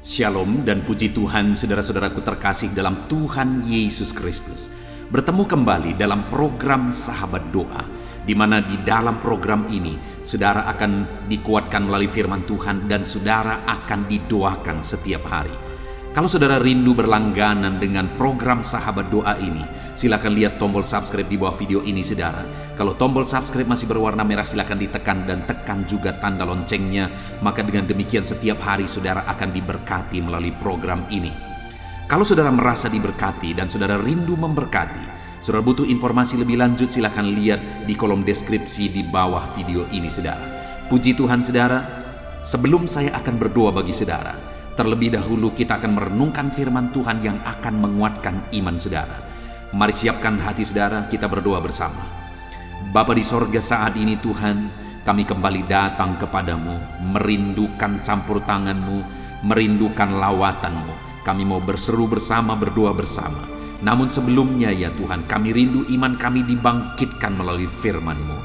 Shalom dan puji Tuhan saudara-saudaraku terkasih dalam Tuhan Yesus Kristus. Bertemu kembali dalam program Sahabat Doa, di mana di dalam program ini saudara akan dikuatkan melalui firman Tuhan dan saudara akan didoakan setiap hari. Kalau saudara rindu berlangganan dengan program Sahabat Doa ini, silakan lihat tombol subscribe di bawah video ini saudara. Kalau tombol subscribe masih berwarna merah, silakan ditekan dan tekan juga tanda loncengnya. Maka dengan demikian setiap hari saudara akan diberkati melalui program ini. Kalau saudara merasa diberkati dan saudara rindu memberkati, saudara butuh informasi lebih lanjut, silakan lihat di kolom deskripsi di bawah video ini saudara. Puji Tuhan saudara, sebelum saya akan berdoa bagi saudara, terlebih dahulu kita akan merenungkan firman Tuhan yang akan menguatkan iman saudara. Mari siapkan hati saudara, kita berdoa bersama. Bapa di sorga, saat ini Tuhan, kami kembali datang kepadamu, merindukan campur tanganmu, merindukan lawatanmu. Kami mau berseru bersama, berdoa bersama. Namun sebelumnya ya Tuhan, kami rindu iman kami dibangkitkan melalui firman-Mu.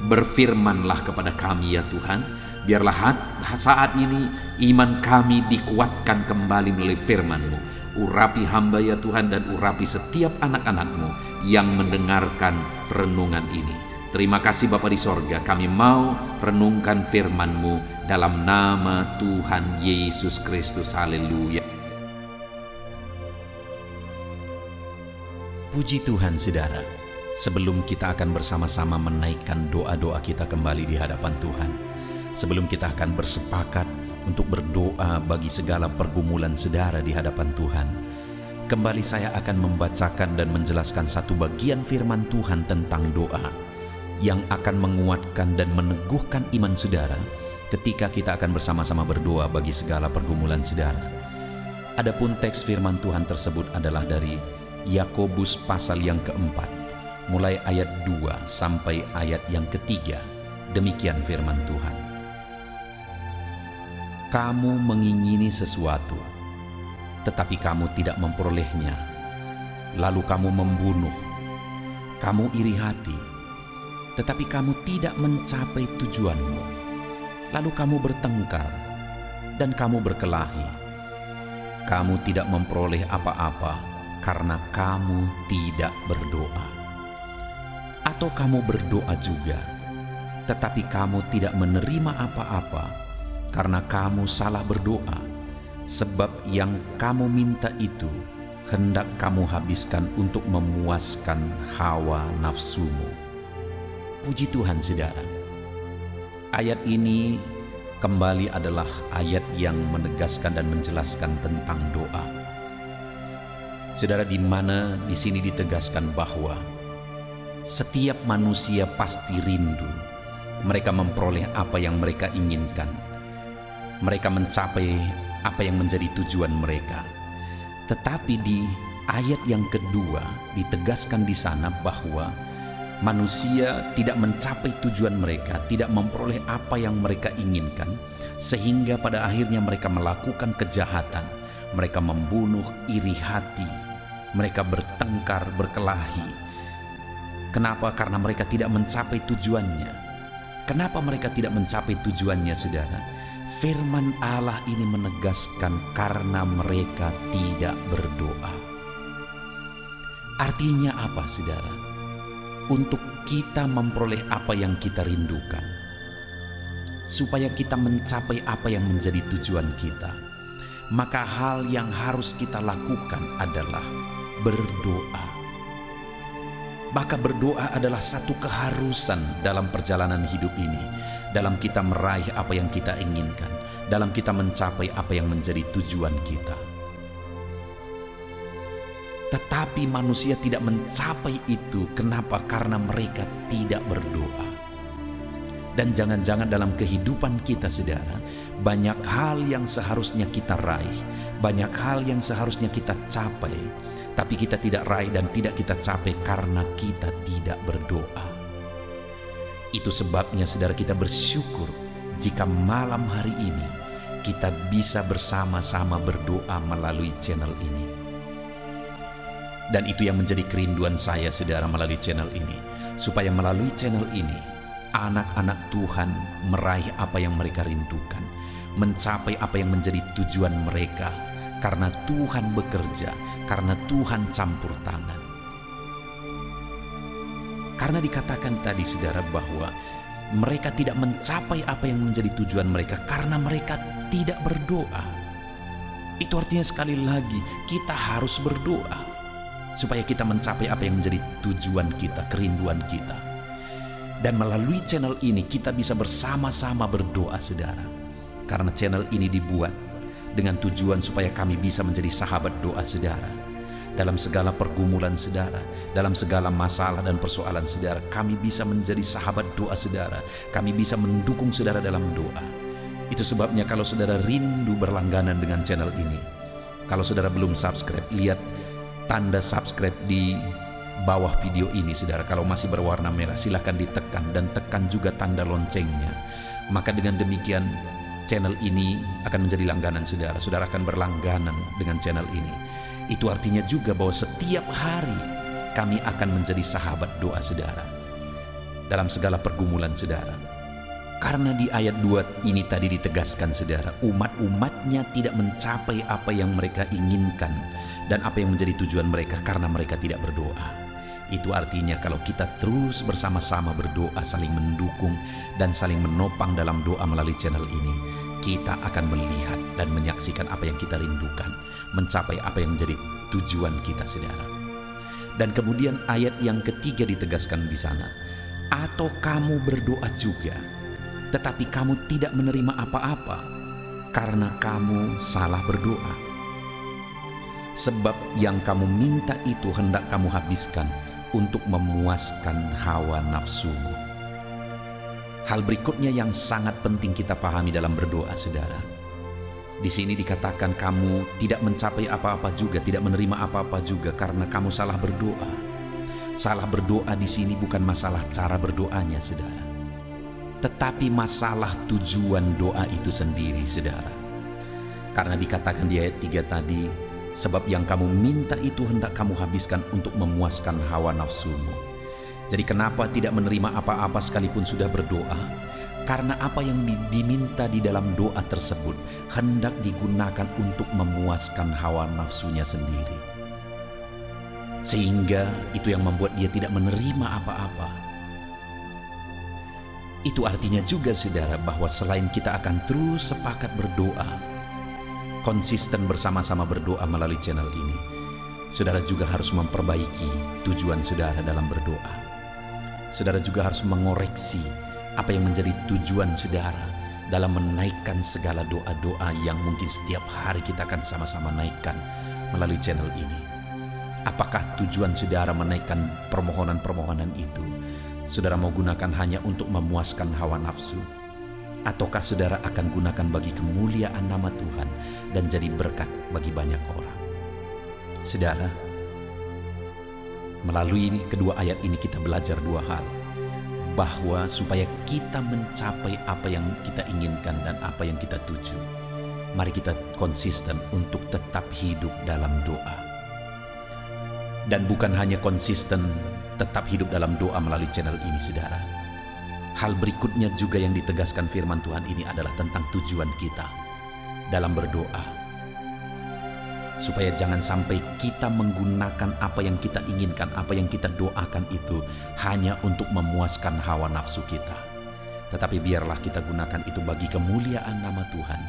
Berfirmanlah kepada kami ya Tuhan. Biarlah saat ini iman kami dikuatkan kembali melalui firman-Mu. Urapi hamba ya Tuhan, dan urapi setiap anak-anak-Mu yang mendengarkan renungan ini. Terima kasih Bapa di sorga, kami mau renungkan firman-Mu dalam nama Tuhan Yesus Kristus. Haleluya. Puji Tuhan saudara, sebelum kita akan bersama-sama menaikkan doa-doa kita kembali di hadapan Tuhan, sebelum kita akan bersepakat untuk berdoa bagi segala pergumulan saudara di hadapan Tuhan, kembali saya akan membacakan dan menjelaskan satu bagian firman Tuhan tentang doa yang akan menguatkan dan meneguhkan iman saudara ketika kita akan bersama-sama berdoa bagi segala pergumulan saudara. Adapun teks firman Tuhan tersebut adalah dari Yakobus pasal yang keempat, mulai ayat 2 sampai ayat yang ketiga. Demikian firman Tuhan. Kamu mengingini sesuatu, tetapi kamu tidak memperolehnya. Lalu kamu membunuh. Kamu iri hati, tetapi kamu tidak mencapai tujuanmu. Lalu kamu bertengkar, dan kamu berkelahi. Kamu tidak memperoleh apa-apa, karena kamu tidak berdoa. Atau kamu berdoa juga, tetapi kamu tidak menerima apa-apa, karena kamu salah berdoa, sebab yang kamu minta itu hendak kamu habiskan untuk memuaskan hawa nafsumu. Puji Tuhan saudara. Ayat ini kembali adalah ayat yang menegaskan dan menjelaskan tentang doa. Saudara, di mana di sini ditegaskan bahwa setiap manusia pasti rindu. Mereka memperoleh apa yang mereka inginkan. Mereka mencapai apa yang menjadi tujuan mereka. Tetapi di ayat yang kedua ditegaskan di sana bahwa manusia tidak mencapai tujuan mereka, tidak memperoleh apa yang mereka inginkan, sehingga pada akhirnya mereka melakukan kejahatan. Mereka membunuh, iri hati, mereka bertengkar, berkelahi. Kenapa? Karena mereka tidak mencapai tujuannya. Kenapa mereka tidak mencapai tujuannya, saudara? Firman Allah ini menegaskan karena mereka tidak berdoa. Artinya apa, saudara? Untuk kita memperoleh apa yang kita rindukan, supaya kita mencapai apa yang menjadi tujuan kita, maka hal yang harus kita lakukan adalah berdoa. Maka berdoa adalah satu keharusan dalam perjalanan hidup ini, dalam kita meraih apa yang kita inginkan, dalam kita mencapai apa yang menjadi tujuan kita. Tetapi manusia tidak mencapai itu. Kenapa? Karena mereka tidak berdoa. Dan jangan-jangan dalam kehidupan kita, saudara, banyak hal yang seharusnya kita raih, banyak hal yang seharusnya kita capai, tapi kita tidak raih dan tidak kita capai karena kita tidak berdoa. Itu sebabnya saudara, kita bersyukur jika malam hari ini kita bisa bersama-sama berdoa melalui channel ini. Dan itu yang menjadi kerinduan saya, saudara, melalui channel ini. Supaya melalui channel ini, anak-anak Tuhan meraih apa yang mereka rindukan. mencapai apa yang menjadi tujuan mereka, karena Tuhan bekerja, karena Tuhan campur tangan. Karena dikatakan tadi saudara bahwa mereka tidak mencapai apa yang menjadi tujuan mereka karena mereka tidak berdoa. Itu artinya sekali lagi kita harus berdoa supaya kita mencapai apa yang menjadi tujuan kita, kerinduan kita. Dan melalui channel ini kita bisa bersama-sama berdoa saudara. Karena channel ini dibuat dengan tujuan supaya kami bisa menjadi sahabat doa saudara. Dalam segala pergumulan saudara, dalam segala masalah dan persoalan saudara, kami bisa menjadi sahabat doa saudara. Kami bisa mendukung saudara dalam doa. Itu sebabnya kalau saudara rindu berlangganan dengan channel ini, kalau saudara belum subscribe, lihat tanda subscribe di bawah video ini saudara. Kalau masih berwarna merah, silahkan ditekan dan tekan juga tanda loncengnya. Maka dengan demikian channel ini akan menjadi langganan saudara. Saudara akan berlangganan dengan channel ini. Itu artinya juga bahwa setiap hari kami akan menjadi sahabat doa saudara dalam segala pergumulan saudara. Karena di ayat 2 ini tadi ditegaskan saudara, umat-umatnya tidak mencapai apa yang mereka inginkan dan apa yang menjadi tujuan mereka karena mereka tidak berdoa. Itu artinya kalau kita terus bersama-sama berdoa, saling mendukung dan saling menopang dalam doa melalui channel ini, kita akan melihat dan menyaksikan apa yang kita rindukan, mencapai apa yang menjadi tujuan kita saudara. Dan kemudian ayat yang ketiga ditegaskan di sana, atau kamu berdoa juga, tetapi kamu tidak menerima apa-apa karena kamu salah berdoa. Sebab yang kamu minta itu hendak kamu habiskan untuk memuaskan hawa nafsumu. Hal berikutnya yang sangat penting kita pahami dalam berdoa saudara. Di sini dikatakan kamu tidak mencapai apa-apa juga, tidak menerima apa-apa juga karena kamu salah berdoa. Salah berdoa di sini bukan masalah cara berdoanya saudara, tetapi masalah tujuan doa itu sendiri saudara. Karena dikatakan di ayat 3 tadi, sebab yang kamu minta itu hendak kamu habiskan untuk memuaskan hawa nafsumu. Jadi kenapa tidak menerima apa-apa sekalipun sudah berdoa? Karena apa yang diminta di dalam doa tersebut hendak digunakan untuk memuaskan hawa nafsunya sendiri. Sehingga itu yang membuat dia tidak menerima apa-apa. Itu artinya juga saudara bahwa selain kita akan terus sepakat berdoa, konsisten bersama-sama berdoa melalui channel ini, saudara juga harus memperbaiki tujuan saudara dalam berdoa. Saudara juga harus mengoreksi apa yang menjadi tujuan saudara dalam menaikkan segala doa-doa yang mungkin setiap hari kita akan sama-sama naikkan melalui channel ini. Apakah tujuan saudara menaikkan permohonan-permohonan itu saudara mau gunakan hanya untuk memuaskan hawa nafsu? Ataukah saudara akan gunakan bagi kemuliaan nama Tuhan dan jadi berkat bagi banyak orang? Saudara, melalui kedua ayat ini kita belajar dua hal. Bahwa supaya kita mencapai apa yang kita inginkan dan apa yang kita tuju, mari kita konsisten untuk tetap hidup dalam doa. Dan bukan hanya konsisten tetap hidup dalam doa melalui channel ini saudara. Hal berikutnya juga yang ditegaskan firman Tuhan ini adalah tentang tujuan kita dalam berdoa. Supaya jangan sampai kita menggunakan apa yang kita inginkan, apa yang kita doakan itu hanya untuk memuaskan hawa nafsu kita. Tetapi biarlah kita gunakan itu bagi kemuliaan nama Tuhan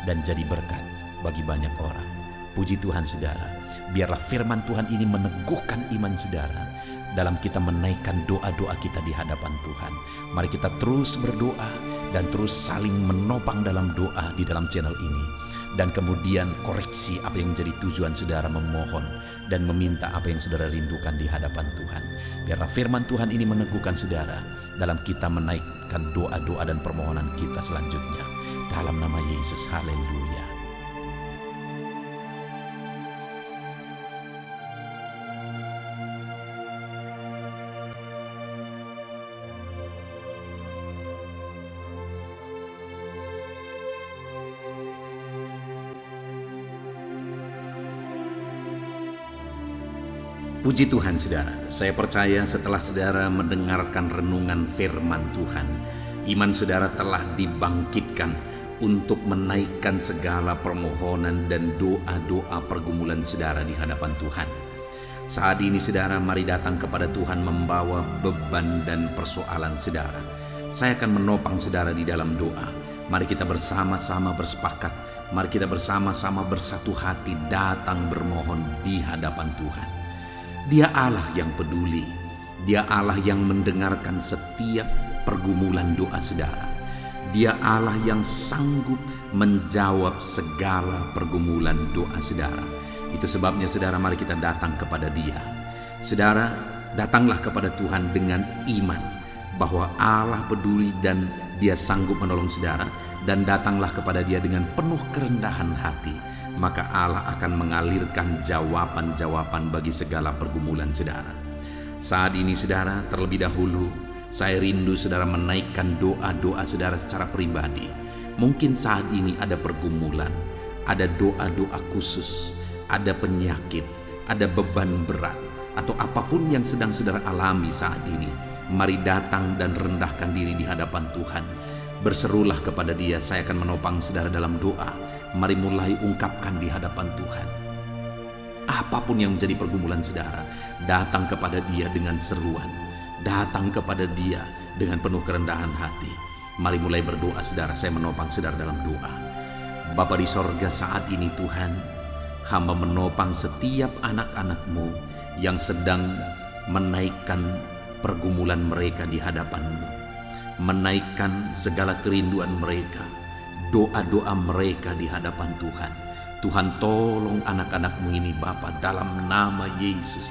dan jadi berkat bagi banyak orang. Puji Tuhan saudara, biarlah firman Tuhan ini meneguhkan iman saudara dalam kita menaikkan doa-doa kita di hadapan Tuhan. Mari kita terus berdoa dan terus saling menopang dalam doa di dalam channel ini. Dan kemudian koreksi apa yang menjadi tujuan saudara, memohon dan meminta apa yang saudara rindukan di hadapan Tuhan. Biarlah firman Tuhan ini meneguhkan saudara dalam kita menaikkan doa-doa dan permohonan kita selanjutnya. Dalam nama Yesus, haleluya. Puji Tuhan saudara, saya percaya setelah saudara mendengarkan renungan firman Tuhan, iman saudara telah dibangkitkan untuk menaikkan segala permohonan dan doa-doa pergumulan saudara di hadapan Tuhan. Saat ini saudara, mari datang kepada Tuhan membawa beban dan persoalan saudara. Saya akan menopang saudara di dalam doa. Mari kita bersama-sama bersepakat. Mari kita bersama-sama bersatu hati datang bermohon di hadapan Tuhan. Dia Allah yang peduli. Dia Allah yang mendengarkan setiap pergumulan doa saudara. Dia Allah yang sanggup menjawab segala pergumulan doa saudara. Itu sebabnya saudara, mari kita datang kepada Dia. Saudara, datanglah kepada Tuhan dengan iman bahwa Allah peduli dan Dia sanggup menolong saudara, dan datanglah kepada Dia dengan penuh kerendahan hati, maka Allah akan mengalirkan jawaban-jawaban bagi segala pergumulan saudara. Saat ini saudara, terlebih dahulu saya rindu saudara menaikkan doa-doa saudara secara pribadi. Mungkin saat ini ada pergumulan, ada doa-doa khusus, ada penyakit, ada beban berat, atau apapun yang sedang saudara alami saat ini. Mari datang dan rendahkan diri di hadapan Tuhan. Berserulah kepada Dia. Saya akan menopang saudara dalam doa. Mari mulai ungkapkan di hadapan Tuhan. Apapun yang menjadi pergumulan saudara, datang kepada Dia dengan seruan. Datang kepada Dia dengan penuh kerendahan hati. Mari mulai berdoa saudara. Saya menopang saudara dalam doa. Bapa di sorga, saat ini Tuhan, hamba menopang setiap anak-anak-Mu yang sedang menaikkan pergumulan mereka di hadapan-Mu, menaikkan segala kerinduan mereka, doa-doa mereka di hadapan Tuhan. Tuhan, tolong anak-anak-Mu ini Bapa, dalam nama Yesus.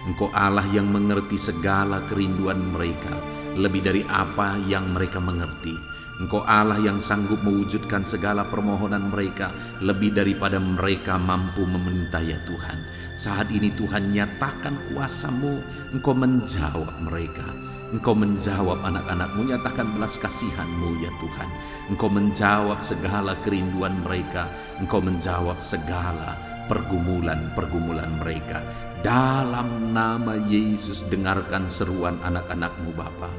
Engkau Allah yang mengerti segala kerinduan mereka, lebih dari apa yang mereka mengerti. Engkau Allah yang sanggup mewujudkan segala permohonan mereka, lebih daripada mereka mampu meminta ya Tuhan. Saat ini Tuhan, nyatakan kuasa-Mu, Engkau menjawab mereka. Engkau menjawab anak-anak-Mu, nyatakan belas kasihan-Mu ya Tuhan. Engkau menjawab segala kerinduan mereka. Engkau menjawab segala pergumulan-pergumulan mereka. Dalam nama Yesus, dengarkan seruan anak-anak-Mu Bapa.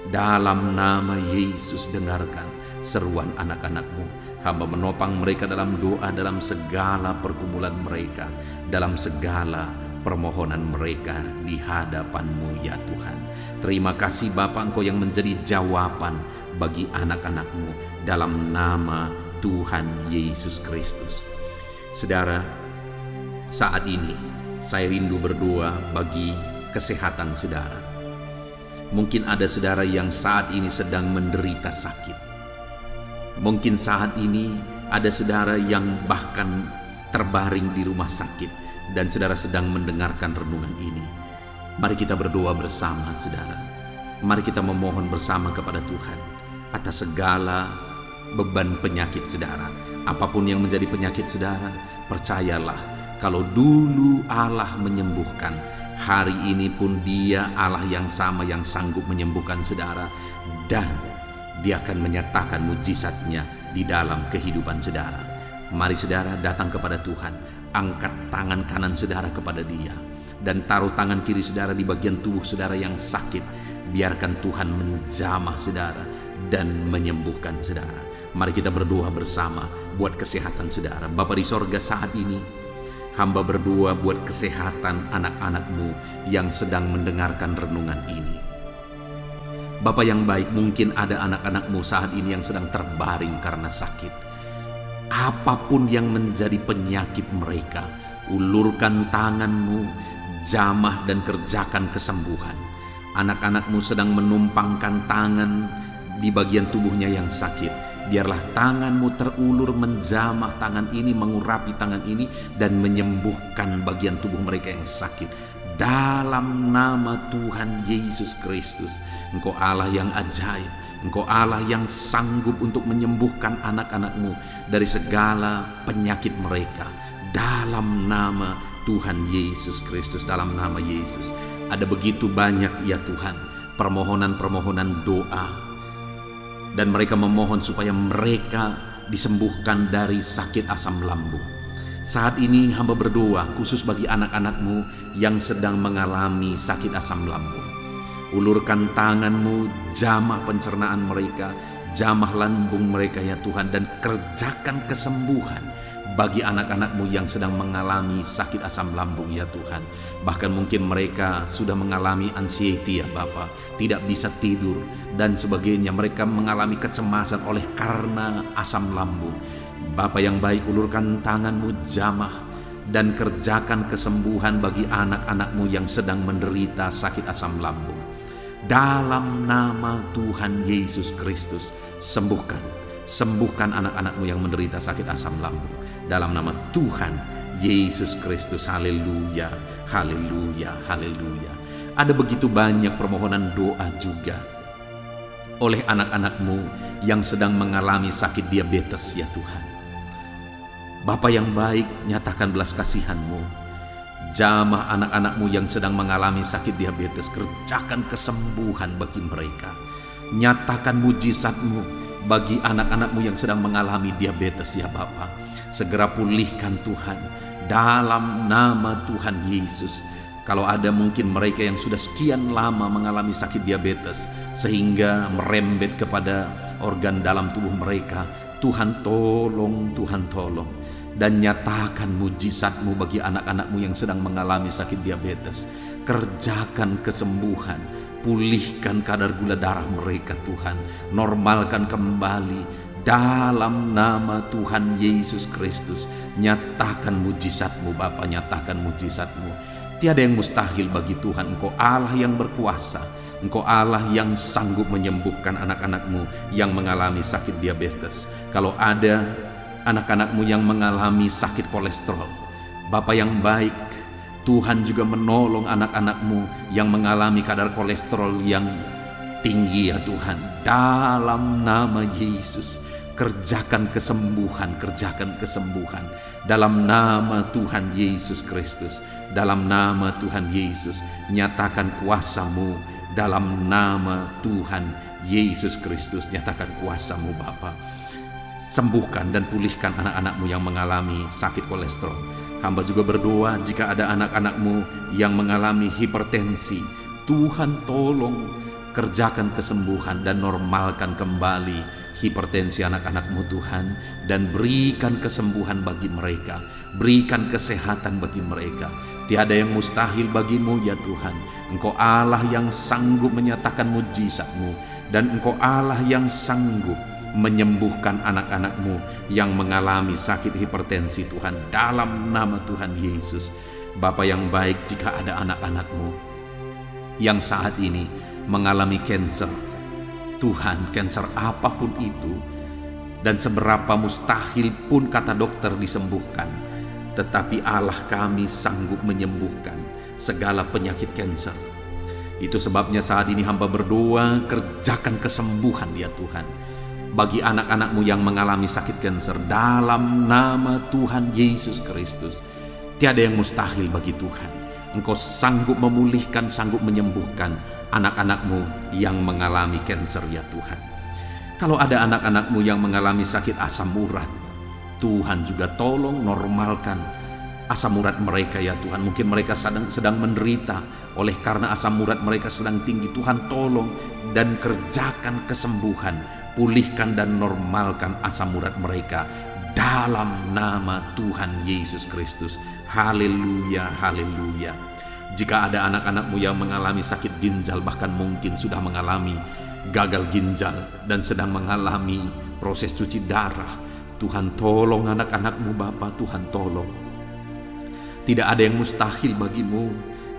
Dalam nama Yesus, dengarkan seruan anak-anak-Mu. Hamba menopang mereka dalam doa, dalam segala pergumulan mereka, dalam segala permohonan mereka di hadapan-Mu ya Tuhan. Terima kasih Bapa, Engkau yang menjadi jawaban bagi anak-anak-Mu, dalam nama Tuhan Yesus Kristus. Saudara, saat ini saya rindu berdoa bagi kesehatan saudara. Mungkin ada saudara yang saat ini sedang menderita sakit. Mungkin saat ini ada saudara yang bahkan terbaring di rumah sakit, dan saudara sedang mendengarkan renungan ini. Mari kita berdoa bersama saudara. Mari kita memohon bersama kepada Tuhan atas segala beban penyakit saudara. Apapun yang menjadi penyakit saudara, percayalah, kalau dulu Allah menyembuhkan, hari ini pun Dia Allah yang sama yang sanggup menyembuhkan saudara, dan Dia akan menyatakan mujizatnya di dalam kehidupan saudara. Mari saudara datang kepada Tuhan, angkat tangan kanan saudara kepada Dia, dan taruh tangan kiri saudara di bagian tubuh saudara yang sakit. Biarkan Tuhan menjamah saudara dan menyembuhkan saudara. Mari kita berdoa bersama buat kesehatan saudara. Bapa di sorga, saat ini hamba berdoa buat kesehatan anak-anak-Mu yang sedang mendengarkan renungan ini. Bapa yang baik, mungkin ada anak-anak-Mu saat ini yang sedang terbaring karena sakit. Apapun yang menjadi penyakit mereka, ulurkan tangan-Mu, jamah dan kerjakan kesembuhan. Anak-anak-Mu sedang menumpangkan tangan di bagian tubuhnya yang sakit. Biarlah tangan-Mu terulur menjamah tangan ini, mengurapi tangan ini, dan menyembuhkan bagian tubuh mereka yang sakit. Dalam nama Tuhan Yesus Kristus, Engkau Allah yang ajaib. Engkau Allah yang sanggup untuk menyembuhkan anak-anak-Mu dari segala penyakit mereka. Dalam nama Tuhan Yesus Kristus, dalam nama Yesus. Ada begitu banyak ya Tuhan permohonan-permohonan doa, dan mereka memohon supaya mereka disembuhkan dari sakit asam lambung. Saat ini hamba berdoa khusus bagi anak-anak-Mu yang sedang mengalami sakit asam lambung. Ulurkan tangan-Mu, jamah pencernaan mereka, jamah lambung mereka ya Tuhan, dan kerjakan kesembuhan bagi anak-anak-Mu yang sedang mengalami sakit asam lambung ya Tuhan. Bahkan mungkin mereka sudah mengalami anxiety ya Bapa, tidak bisa tidur dan sebagainya. Mereka mengalami kecemasan oleh karena asam lambung. Bapa yang baik, ulurkan tangan-Mu jamah dan kerjakan kesembuhan bagi anak-anak-Mu yang sedang menderita sakit asam lambung. Dalam nama Tuhan Yesus Kristus, sembuhkan anak-anak-Mu yang menderita sakit asam lambung. Dalam nama Tuhan Yesus Kristus, haleluya, haleluya, haleluya. Ada begitu banyak permohonan doa juga oleh anak-anak-Mu yang sedang mengalami sakit diabetes ya Tuhan. Bapa yang baik, nyatakan belas kasihan-Mu. Jamah anak-anak-Mu yang sedang mengalami sakit diabetes, kerjakan kesembuhan bagi mereka. Nyatakan mujizat-Mu bagi anak-anak-Mu yang sedang mengalami diabetes ya Bapa. Segera pulihkan Tuhan, dalam nama Tuhan Yesus. Kalau ada mungkin mereka yang sudah sekian lama mengalami sakit diabetes sehingga merembet kepada organ dalam tubuh mereka, Tuhan tolong, Tuhan tolong. Dan nyatakan mujizat-Mu bagi anak-anak-Mu yang sedang mengalami sakit diabetes. Kerjakan kesembuhan, pulihkan kadar gula darah mereka Tuhan. Normalkan kembali dalam nama Tuhan Yesus Kristus. Nyatakan mujizat-Mu Bapa, nyatakan mujizat-Mu. Tiada yang mustahil bagi Tuhan. Engkau Allah yang berkuasa. Engkau Allah yang sanggup menyembuhkan anak-anak-Mu yang mengalami sakit diabetes. Kalau ada anak-anak-Mu yang mengalami sakit kolesterol, Bapa yang baik, Tuhan juga menolong anak-anak-Mu yang mengalami kadar kolesterol yang tinggi ya Tuhan. Dalam nama Yesus, kerjakan kesembuhan, kerjakan kesembuhan. Dalam nama Tuhan Yesus Kristus, dalam nama Tuhan Yesus, nyatakan kuasa-Mu. Dalam nama Tuhan Yesus Kristus, nyatakan kuasa-Mu Bapa. Sembuhkan dan pulihkan anak-anak-Mu yang mengalami sakit kolesterol. Hamba juga berdoa jika ada anak-anak-Mu yang mengalami hipertensi. Tuhan tolong kerjakan kesembuhan dan normalkan kembali hipertensi anak-anak-Mu Tuhan. Dan berikan kesembuhan bagi mereka. Berikan kesehatan bagi mereka. Tiada yang mustahil bagi-Mu ya Tuhan. Engkau Allah yang sanggup menyatakan mujizat-Mu. Dan Engkau Allah yang sanggup menyembuhkan anak-anak-Mu yang mengalami sakit hipertensi Tuhan. Dalam nama Tuhan Yesus. Bapa yang baik, jika ada anak-anak-Mu yang saat ini mengalami kanker, Tuhan, kanker apapun itu, dan seberapa mustahil pun kata dokter disembuhkan, tetapi Allah kami sanggup menyembuhkan segala penyakit kanker. Itu sebabnya saat ini hamba berdoa, kerjakan kesembuhan ya Tuhan bagi anak-anak-Mu yang mengalami sakit kanker. Dalam nama Tuhan Yesus Kristus, tiada yang mustahil bagi Tuhan. Engkau sanggup memulihkan, sanggup menyembuhkan anak-anak-Mu yang mengalami kanker ya Tuhan. Kalau ada anak-anak-Mu yang mengalami sakit asam urat, Tuhan juga tolong normalkan asam urat mereka ya Tuhan. Mungkin mereka sedang menderita oleh karena asam urat mereka sedang tinggi. Tuhan tolong dan kerjakan kesembuhan. Pulihkan dan normalkan asam urat mereka dalam nama Tuhan Yesus Kristus. Haleluya, haleluya. Jika ada anak-anak-Mu yang mengalami sakit ginjal, bahkan mungkin sudah mengalami gagal ginjal dan sedang mengalami proses cuci darah, Tuhan tolong anak-anak-Mu Bapa, Tuhan tolong. Tidak ada yang mustahil bagi-Mu.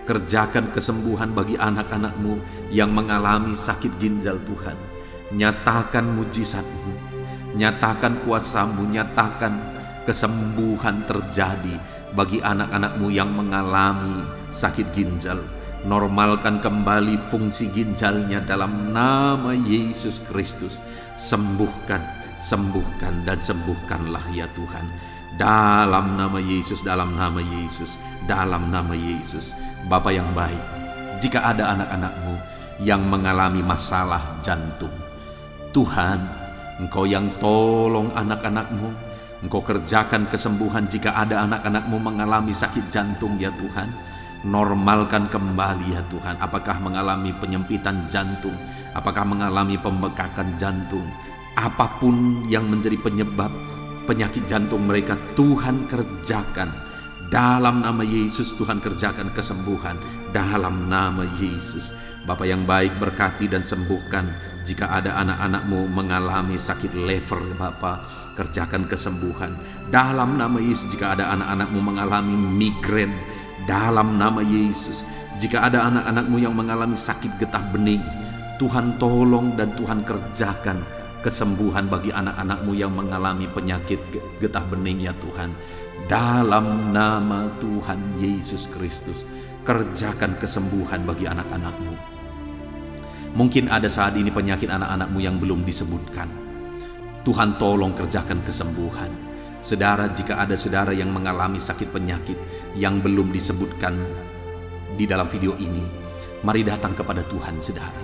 Kerjakan kesembuhan bagi anak-anak-Mu yang mengalami sakit ginjal Tuhan. Nyatakan mujizat-Mu, nyatakan kuasa-Mu, nyatakan kesembuhan terjadi bagi anak-anak-Mu yang mengalami sakit ginjal. Normalkan kembali fungsi ginjalnya dalam nama Yesus Kristus. Sembuhkan, sembuhkan dan sembuhkanlah ya Tuhan. Dalam nama Yesus, dalam nama Yesus, dalam nama Yesus. Bapa yang baik, jika ada anak-anak-Mu yang mengalami masalah jantung, Tuhan, Engkau yang tolong anak-anak-Mu. Engkau kerjakan kesembuhan jika ada anak-anak-Mu mengalami sakit jantung ya Tuhan. Normalkan kembali ya Tuhan. Apakah mengalami penyempitan jantung, apakah mengalami pembekakan jantung, Apapun yang menjadi penyebab penyakit jantung mereka, Tuhan kerjakan. Dalam nama Yesus, Tuhan kerjakan kesembuhan. Dalam nama Yesus. Bapa yang baik, berkati dan sembuhkan. Jika ada anak-anak-Mu mengalami sakit lever, Bapa, kerjakan kesembuhan. Dalam nama Yesus, jika ada anak-anak-Mu mengalami migrain, dalam nama Yesus. Jika ada anak-anak-Mu yang mengalami sakit getah bening, Tuhan tolong dan Tuhan kerjakan kesembuhan bagi anak-anak-Mu yang mengalami penyakit getah bening, ya Tuhan. Dalam nama Tuhan Yesus Kristus, kerjakan kesembuhan bagi anak-anak-Mu. Mungkin ada saat ini penyakit anak-anak-Mu yang belum disebutkan. Tuhan tolong kerjakan kesembuhan. Saudara, jika ada saudara yang mengalami sakit penyakit yang belum disebutkan di dalam video ini, mari datang kepada Tuhan, saudara.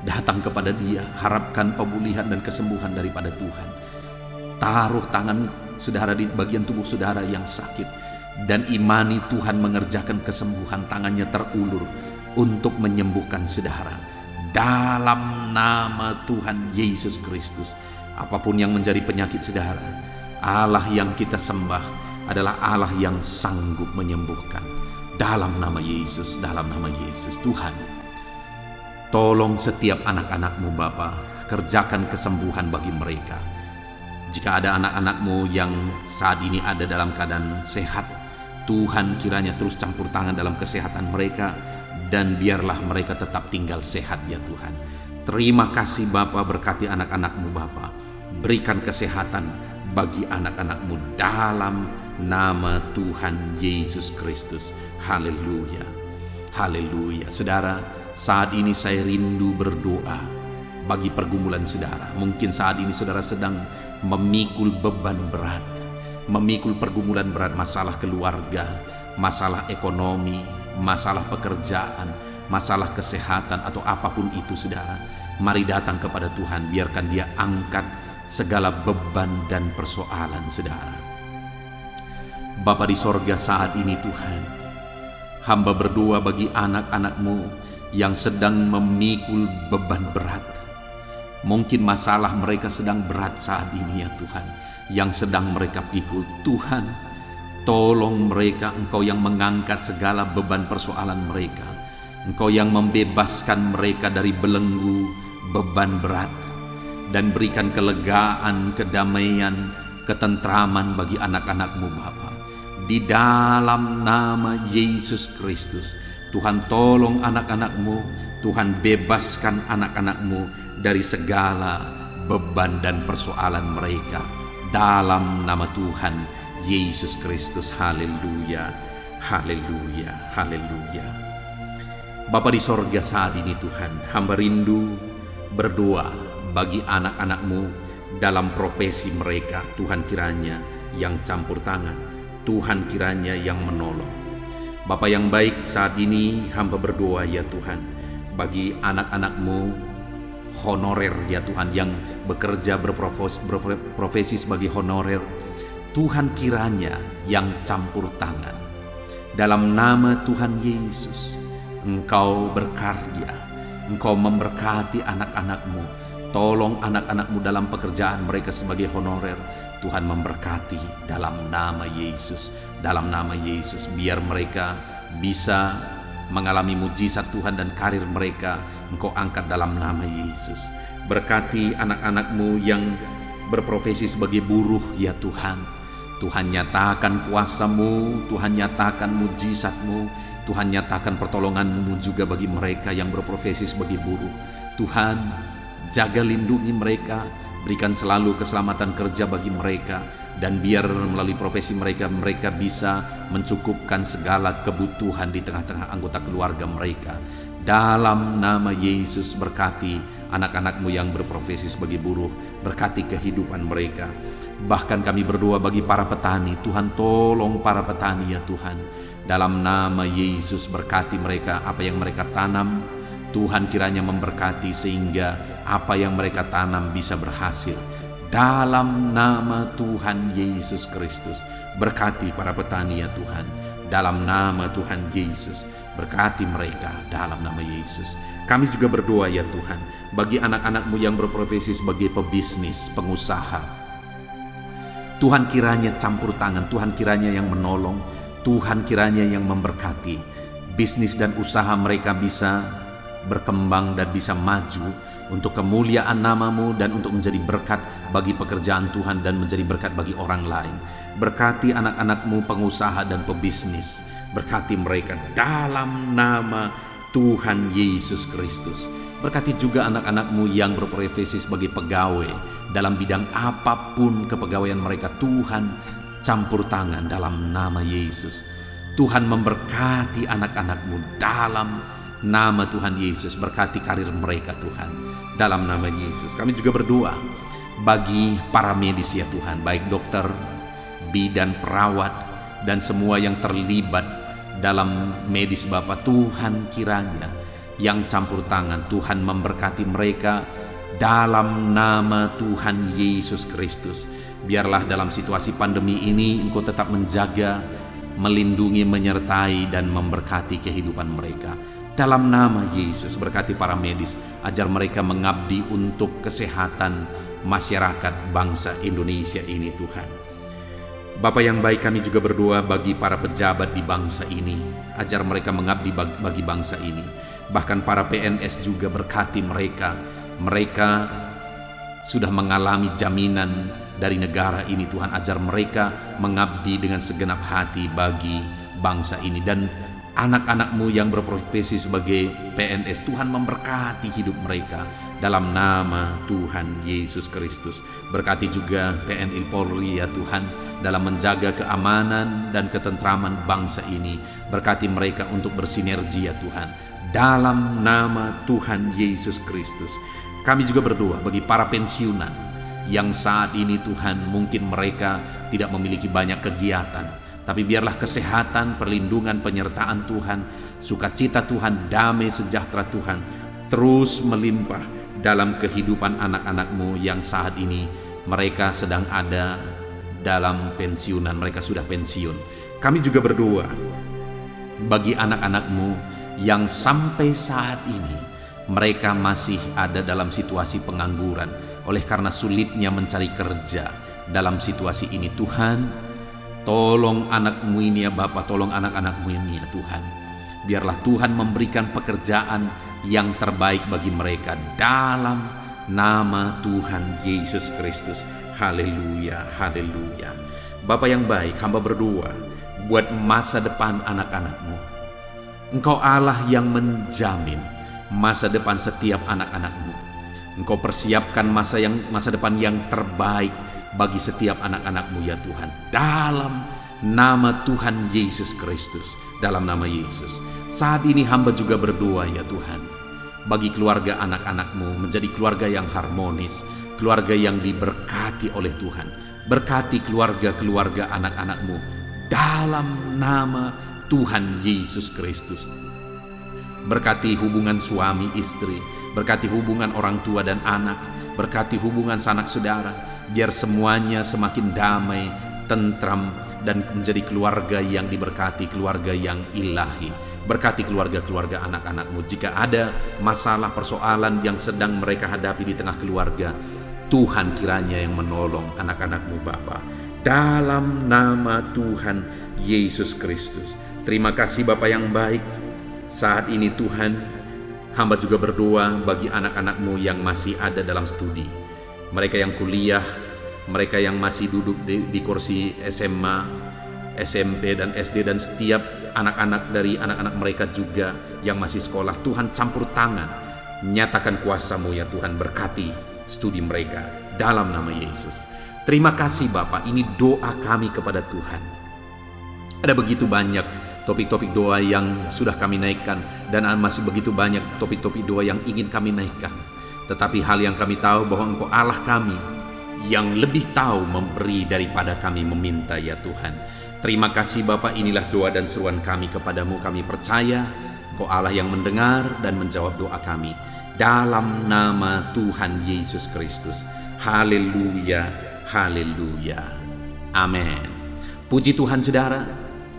Datang kepada Dia, harapkan pemulihan dan kesembuhan daripada Tuhan. Taruh tangan saudara di bagian tubuh saudara yang sakit, dan imani Tuhan mengerjakan kesembuhan. Tangannya terulur untuk menyembuhkan saudara. Dalam nama Tuhan Yesus Kristus, apapun yang menjadi penyakit saudara, Allah yang kita sembah adalah Allah yang sanggup menyembuhkan. Dalam nama Yesus, dalam nama Yesus. Tuhan, tolong setiap anak-anak-Mu Bapa, kerjakan kesembuhan bagi mereka. Jika ada anak-anak-Mu yang saat ini ada dalam keadaan sehat, Tuhan kiranya terus campur tangan dalam kesehatan mereka, dan biarlah mereka tetap tinggal sehat, ya Tuhan. Terima kasih Bapa, berkati anak-anak-Mu Bapa. Berikan kesehatan bagi anak-anak-Mu dalam nama Tuhan Yesus Kristus. Haleluya, haleluya. Saudara, saat ini saya rindu berdoa bagi pergumulan saudara. Mungkin saat ini saudara sedang memikul beban berat, memikul pergumulan berat, masalah keluarga, masalah ekonomi, masalah pekerjaan, masalah kesehatan, atau apapun itu saudara. Mari datang kepada Tuhan, biarkan Dia angkat segala beban dan persoalan saudara. Bapa di sorga, saat ini Tuhan, hamba berdoa bagi anak-anak-Mu yang sedang memikul beban berat. Mungkin masalah mereka sedang berat saat ini, ya Tuhan, yang sedang mereka pikul. Tuhan, tolong mereka. Engkau yang mengangkat segala beban persoalan mereka. Engkau yang membebaskan mereka dari belenggu beban berat, dan berikan kelegaan, kedamaian, ketentraman bagi anak-anak-Mu Bapa. Di dalam nama Yesus Kristus, Tuhan tolong anak-anak-Mu, Tuhan bebaskan anak-anak-Mu dari segala beban dan persoalan mereka. Dalam nama Tuhan Yesus Kristus. Haleluya, haleluya, haleluya. Bapa di sorga, saat ini Tuhan, hamba rindu berdoa bagi anak-anak-Mu dalam profesi mereka. Tuhan kiranya yang campur tangan, Tuhan kiranya yang menolong. Bapa yang baik, saat ini hamba berdoa, ya Tuhan, bagi anak-anak-Mu honorer, ya Tuhan, yang bekerja berprofesi sebagai honorer. Tuhan kiranya yang campur tangan. Dalam nama Tuhan Yesus, Engkau berkarya, Engkau memberkati anak-anak-Mu. Tolong anak-anak-Mu dalam pekerjaan mereka sebagai honorer. Tuhan memberkati dalam nama Yesus. Dalam nama Yesus, biar mereka bisa mengalami mujizat Tuhan, dan karir mereka Engkau angkat dalam nama Yesus. Berkati anak-anak-Mu yang berprofesi sebagai buruh, ya Tuhan. Tuhan nyatakan kuasa-Mu, Tuhan nyatakan mujizat-Mu, Tuhan nyatakan pertolongan-Mu juga bagi mereka yang berprofesi sebagai buruh. Tuhan, jaga lindungi mereka, berikan selalu keselamatan kerja bagi mereka, dan biar melalui profesi mereka, mereka bisa mencukupkan segala kebutuhan di tengah-tengah anggota keluarga mereka. Dalam nama Yesus, berkati anak-anak-Mu yang berprofesi sebagai buruh, berkati kehidupan mereka. Bahkan kami berdoa bagi para petani. Tuhan, tolong para petani, ya Tuhan. Dalam nama Yesus, berkati mereka, apa yang mereka tanam, Tuhan kiranya memberkati sehingga apa yang mereka tanam bisa berhasil. Dalam nama Tuhan Yesus Kristus, berkati para petani, ya Tuhan. Dalam nama Tuhan Yesus, Berkati mereka dalam nama Yesus. Kami juga berdoa ya Tuhan, bagi anak-anak-Mu yang berprofesi sebagai pebisnis, pengusaha. Tuhan kiranya campur tangan, Tuhan kiranya yang menolong, Tuhan kiranya yang memberkati. Bisnis dan usaha mereka bisa berkembang dan bisa maju untuk kemuliaan nama-Mu dan untuk menjadi berkat bagi pekerjaan Tuhan dan menjadi berkat bagi orang lain. Berkati anak-anak-Mu pengusaha dan pebisnis. Berkati mereka dalam nama Tuhan Yesus Kristus. Berkati juga anak-anak-Mu yang berprofesi sebagai pegawai dalam bidang apapun kepegawaian mereka. Tuhan campur tangan dalam nama Yesus. Tuhan memberkati anak-anak-Mu dalam nama Tuhan Yesus. Berkati karir mereka Tuhan dalam nama Yesus. Kami juga berdoa bagi para medis ya Tuhan, baik dokter, bidan, perawat, dan semua yang terlibat dalam medis Bapa. Tuhan kiranya yang campur tangan, Tuhan memberkati mereka dalam nama Tuhan Yesus Kristus. Biarlah dalam situasi pandemi ini Engkau tetap menjaga, melindungi, menyertai, dan memberkati kehidupan mereka. Dalam nama Yesus, berkati para medis, ajar mereka mengabdi untuk kesehatan masyarakat bangsa Indonesia ini Tuhan. Bapa yang baik, kami juga berdoa bagi para pejabat di bangsa ini, ajar mereka mengabdi bagi bangsa ini. Bahkan para PNS juga, berkati mereka. Mereka sudah mengalami jaminan dari negara ini Tuhan, ajar mereka mengabdi dengan segenap hati bagi bangsa ini. Dan anak-anak-Mu yang berprofesi sebagai PNS, Tuhan memberkati hidup mereka dalam nama Tuhan Yesus Kristus. Berkati juga TNI Polri ya Tuhan, dalam menjaga keamanan dan ketentraman bangsa ini. Berkati mereka untuk bersinergi ya Tuhan, dalam nama Tuhan Yesus Kristus. Kami juga berdoa bagi para pensiunan yang saat ini Tuhan, mungkin mereka tidak memiliki banyak kegiatan, tapi biarlah kesehatan, perlindungan, penyertaan Tuhan, sukacita Tuhan, damai sejahtera Tuhan terus melimpah dalam kehidupan anak-anak-Mu yang saat ini mereka sedang ada dalam pensiunan, mereka sudah pensiun. Kami juga berdoa bagi anak-anak-Mu yang sampai saat ini mereka masih ada dalam situasi pengangguran oleh karena sulitnya mencari kerja. Dalam situasi ini Tuhan, tolong anak-Mu ini ya Bapa, tolong anak-anak-Mu ini ya Tuhan. Biarlah Tuhan memberikan pekerjaan yang terbaik bagi mereka dalam nama Tuhan Yesus Kristus. Haleluya, haleluya. Bapa yang baik, hamba berdoa buat masa depan anak-anak-Mu. Engkau Allah yang menjamin masa depan setiap anak-anak-Mu. Engkau persiapkan masa depan yang terbaik bagi setiap anak-anak-Mu ya Tuhan, dalam nama Tuhan Yesus Kristus. Dalam nama Yesus, saat ini hamba juga berdoa ya Tuhan, bagi keluarga anak-anak-Mu menjadi keluarga yang harmonis, keluarga yang diberkati oleh Tuhan. Berkati keluarga-keluarga anak-anak-Mu dalam nama Tuhan Yesus Kristus. Berkati hubungan suami istri, berkati hubungan orang tua dan anak, berkati hubungan sanak saudara, biar semuanya semakin damai, tentram, dan menjadi keluarga yang diberkati, keluarga yang ilahi. Berkati keluarga-keluarga anak-anak-Mu. Jika ada masalah, persoalan yang sedang mereka hadapi di tengah keluarga, Tuhan kiranya yang menolong anak-anak-Mu Bapa, dalam nama Tuhan Yesus Kristus. Terima kasih Bapa yang baik. Saat ini Tuhan, hamba juga berdoa bagi anak-anak-Mu yang masih ada dalam studi, mereka yang kuliah, mereka yang masih duduk di kursi SMA, SMP, dan SD, dan setiap anak-anak dari anak-anak mereka juga yang masih sekolah. Tuhan campur tangan, nyatakan kuasa-Mu ya Tuhan, berkati studi mereka dalam nama Yesus. Terima kasih Bapa, ini doa kami kepada Tuhan. Ada begitu banyak topik-topik doa yang sudah kami naikkan, dan masih begitu banyak topik-topik doa yang ingin kami naikkan. Tetapi hal yang kami tahu bahwa Engkau Allah kami yang lebih tahu memberi daripada kami meminta ya Tuhan. Terima kasih Bapa, inilah doa dan seruan kami kepadamu. Kami percaya Engkau Allah yang mendengar dan menjawab doa kami, dalam nama Tuhan Yesus Kristus. Haleluya, haleluya, amin. Puji Tuhan saudara,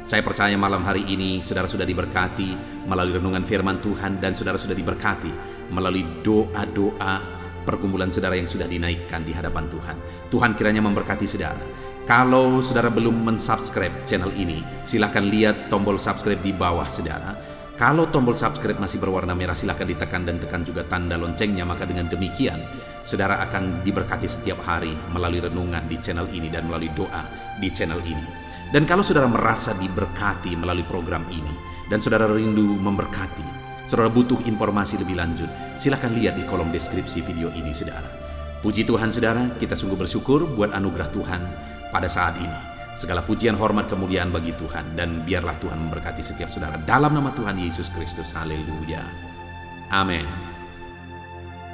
Saya percaya malam hari ini saudara sudah diberkati melalui renungan firman Tuhan, dan saudara sudah diberkati melalui doa-doa pergumulan saudara yang sudah dinaikkan di hadapan Tuhan. Tuhan kiranya memberkati saudara. Kalau saudara belum mensubscribe channel ini, silakan lihat tombol subscribe di bawah saudara. Kalau tombol subscribe masih berwarna merah, silakan ditekan dan tekan juga tanda loncengnya. Maka dengan demikian saudara akan diberkati setiap hari melalui renungan di channel ini dan melalui doa di channel ini. Dan kalau saudara merasa diberkati melalui program ini dan saudara rindu memberkati, saudara butuh informasi lebih lanjut, silakan lihat di kolom deskripsi video ini saudara. Puji Tuhan saudara, kita sungguh bersyukur buat anugerah Tuhan pada saat ini. Segala pujian, hormat, kemuliaan bagi Tuhan, dan biarlah Tuhan memberkati setiap saudara dalam nama Tuhan Yesus Kristus. Haleluya. Amin.